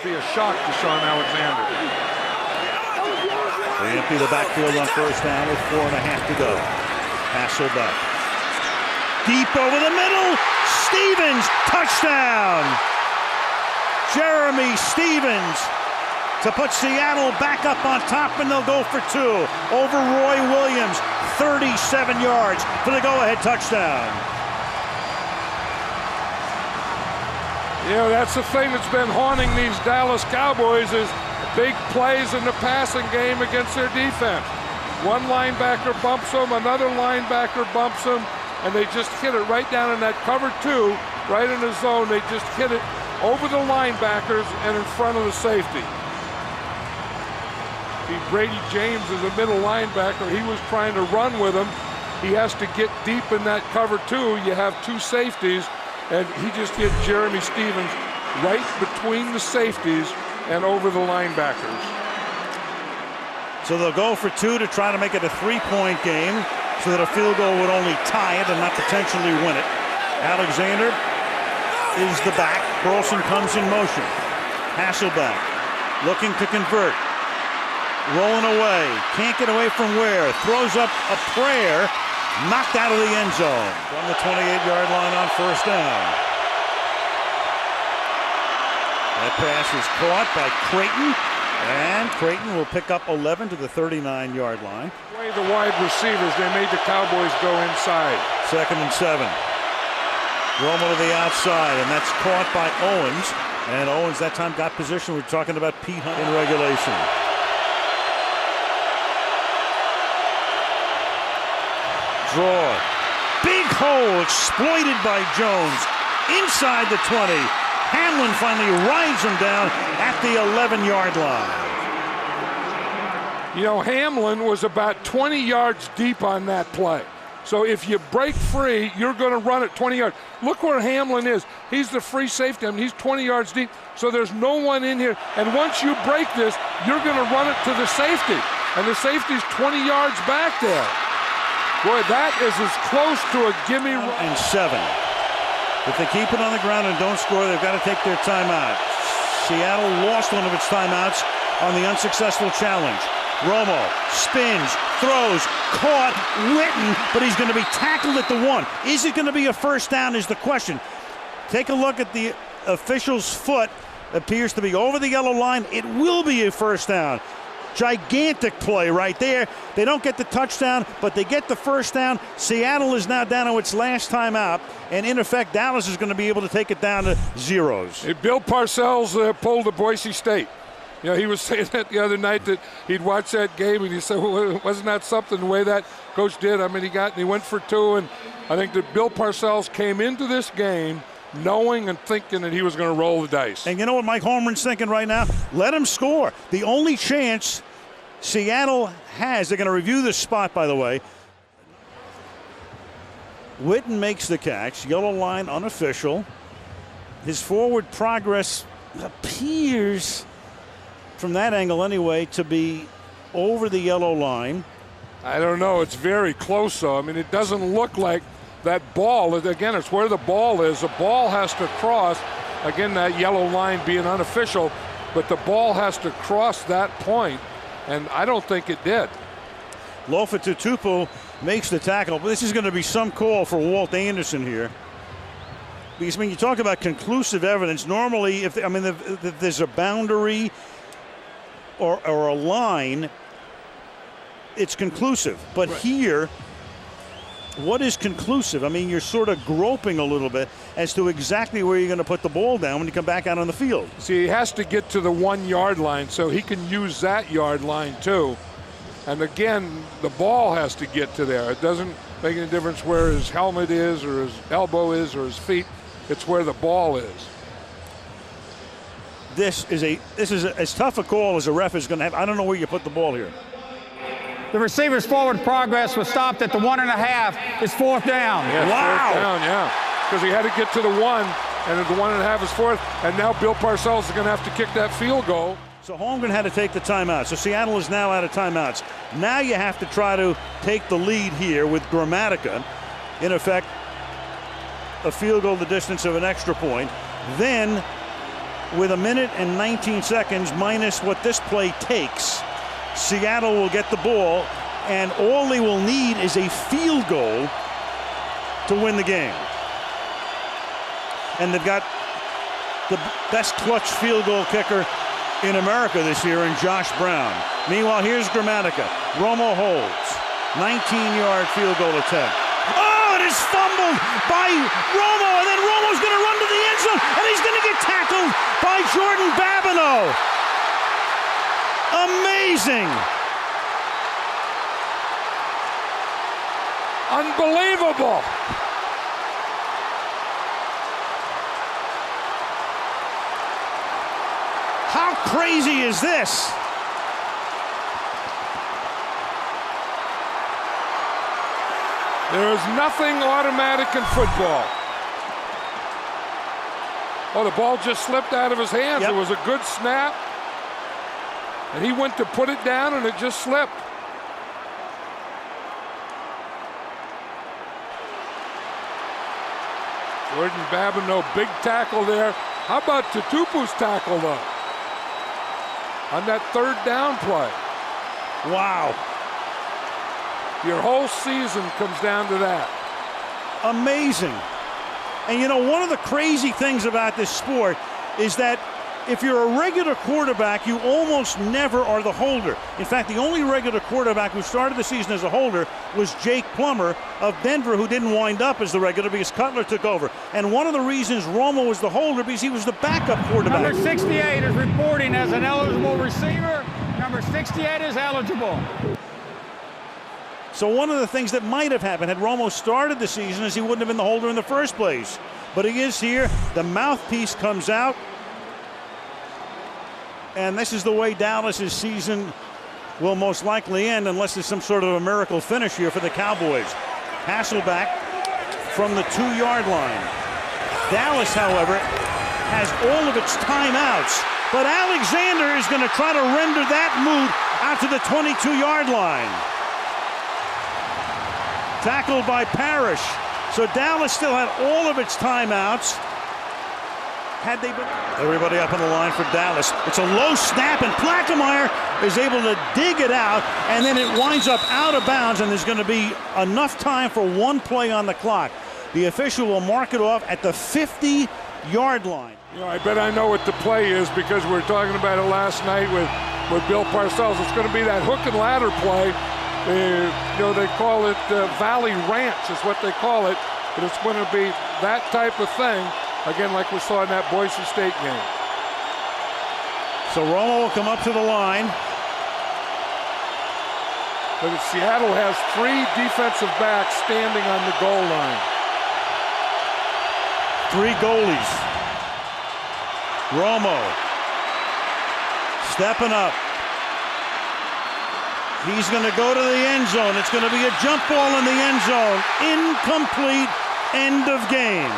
Be a shock to Sean Alexander. They empty the backfield on first down with 4.5 to go. Hasselbeck. Deep over the middle. Stevens, touchdown. Jeremy Stevens to put Seattle back up on top, and they'll go for 2 over Roy Williams. 37 yards for the go-ahead touchdown. You know, that's the thing that's been haunting these Dallas Cowboys is big plays in the passing game against their defense. One linebacker bumps them, another linebacker bumps them, and they just hit it right down in that cover 2, right in the zone. They just hit it over the linebackers and in front of the safety. See, Brady James is a middle linebacker. He was trying to run with him. He has to get deep in that cover 2. You have 2 safeties. And he just hit Jeremy Stevens right between the safeties and over the linebackers. So they'll go for 2 to try to make it a 3-point game so that a field goal would only tie it and not potentially win it. Alexander is the back. Burleson comes in motion. Hasselbeck looking to convert. Rolling away. Can't get away from where. Throws up a prayer. Knocked out of the end zone from the 28-yard line on first down. That pass is caught by Creighton, and Creighton will pick up 11 to the 39-yard line. The wide receivers, they made the Cowboys go inside. 2nd and 7. Romo to the outside, and that's caught by Owens. And Owens that time got position. We're talking about Pete Hunt in regulation. Draw. Big hole exploited by Jones. Inside the 20. Hamlin finally rides him down at the 11-yard line. You know, Hamlin was about 20 yards deep on that play. So if you break free, you're going to run it 20 yards. Look where Hamlin is. He's the free safety. I mean, he's 20 yards deep. So there's no one in here. And once you break this, you're going to run it to the safety. And the safety's 20 yards back there. Boy, that is as close to a gimme. And 7. If they keep it on the ground and don't score, they've got to take their timeout. Seattle lost one of its timeouts on the unsuccessful challenge. Romo spins, throws, caught, Witten, but he's going to be tackled at the 1. Is it going to be a first down is the question. Take a look at the official's foot. Appears to be over the yellow line. It will be a first down. Gigantic play right there. They don't get the touchdown, but they get the first down. Seattle is now down to its last timeout, and in effect, Dallas is going to be able to take it down to zeros. Bill Parcells pulled the Boise State. You know, he was saying that the other night that he'd watched that game, and he said, well, wasn't that something the way that coach did? I mean, he went for 2, and I think that Bill Parcells came into this game knowing and thinking that he was going to roll the dice. And you know what Mike Holmgren's thinking right now? Let him score. The only chance Seattle has, they're going to review this spot, by the way. Witten makes the catch. Yellow line unofficial. His forward progress appears, from that angle anyway, to be over the yellow line. I don't know. It's very close, though. I mean, it doesn't look like that ball. Again, it's where the ball is. The ball has to cross. Again, that yellow line being unofficial, but the ball has to cross that point, and I don't think it did. Lofa Tutupu makes the tackle, but this is going to be some call for Walt Anderson here. Because when you talk about conclusive evidence, normally, if there's a boundary or a line, it's conclusive. But here, what is conclusive? I mean, you're sort of groping a little bit as to exactly where you're going to put the ball down when you come back out on the field. See, he has to get to the 1 yard line, so he can use that yard line too. And again, the ball has to get to there. It doesn't make any difference where his helmet is or his elbow is or his feet. It's where the ball is. This is as tough a call as a ref is going to have. I don't know where you put the ball here. The receiver's forward progress was stopped at the 1.5. It's 4th down. Yeah, wow. 4th down, yeah. Because he had to get to the 1, and the 1.5 is 4th. And now Bill Parcells is going to have to kick that field goal. So Holmgren had to take the timeout. So Seattle is now out of timeouts. Now you have to try to take the lead here with Grammatica. In effect, a field goal the distance of an extra point. Then with 1:19 minus what this play takes. Seattle will get the ball, and all they will need is a field goal to win the game. And they've got the best clutch field goal kicker in America this year in Josh Brown. Meanwhile, here's Gramatica. Romo holds. 19-yard field goal attempt. Oh, it is fumbled by Romo, and then Romo's going to run to the end zone, and he's going to get tackled by Jordan Babineau. Amazing. Unbelievable. How crazy is this? There is nothing automatic in football. Oh, the ball just slipped out of his hands. Yep. It was a good snap. And he went to put it down, and it just slipped. Jordan Babineau, big tackle there. How about Tutupu's tackle, though? On that third down play. Wow. Your whole season comes down to that. Amazing. And you know, one of the crazy things about this sport is that if you're a regular quarterback, you almost never are the holder. In fact, the only regular quarterback who started the season as a holder was Jake Plummer of Denver, who didn't wind up as the regular because Cutler took over. And one of the reasons Romo was the holder because he was the backup quarterback. Number 68 is reporting as an eligible receiver. Number 68 is eligible. So one of the things that might have happened had Romo started the season is he wouldn't have been the holder in the first place. But he is here. The mouthpiece comes out. And this is the way Dallas's season will most likely end unless there's some sort of a miracle finish here for the Cowboys. Hasselback from the 2-yard line. Dallas, however, has all of its timeouts. But Alexander is going to try to render that moot out to the 22-yard line. Tackled by Parrish. So Dallas still had all of its timeouts. Had they been... Everybody up on the line for Dallas. It's a low snap, and Plackemire is able to dig it out, and then it winds up out of bounds, and there's going to be enough time for one play on the clock. The official will mark it off at the 50-yard line. You know, I bet I know what the play is because we were talking about it last night with Bill Parcells. It's going to be that hook and ladder play. You know, they call it Valley Ranch is what they call it, but it's going to be that type of thing. Again, like we saw in that Boise State game. So Romo will come up to the line. But Seattle has 3 defensive backs standing on the goal line. 3 goalies. Romo stepping up. He's going to go to the end zone. It's going to be a jump ball in the end zone. Incomplete. End of game.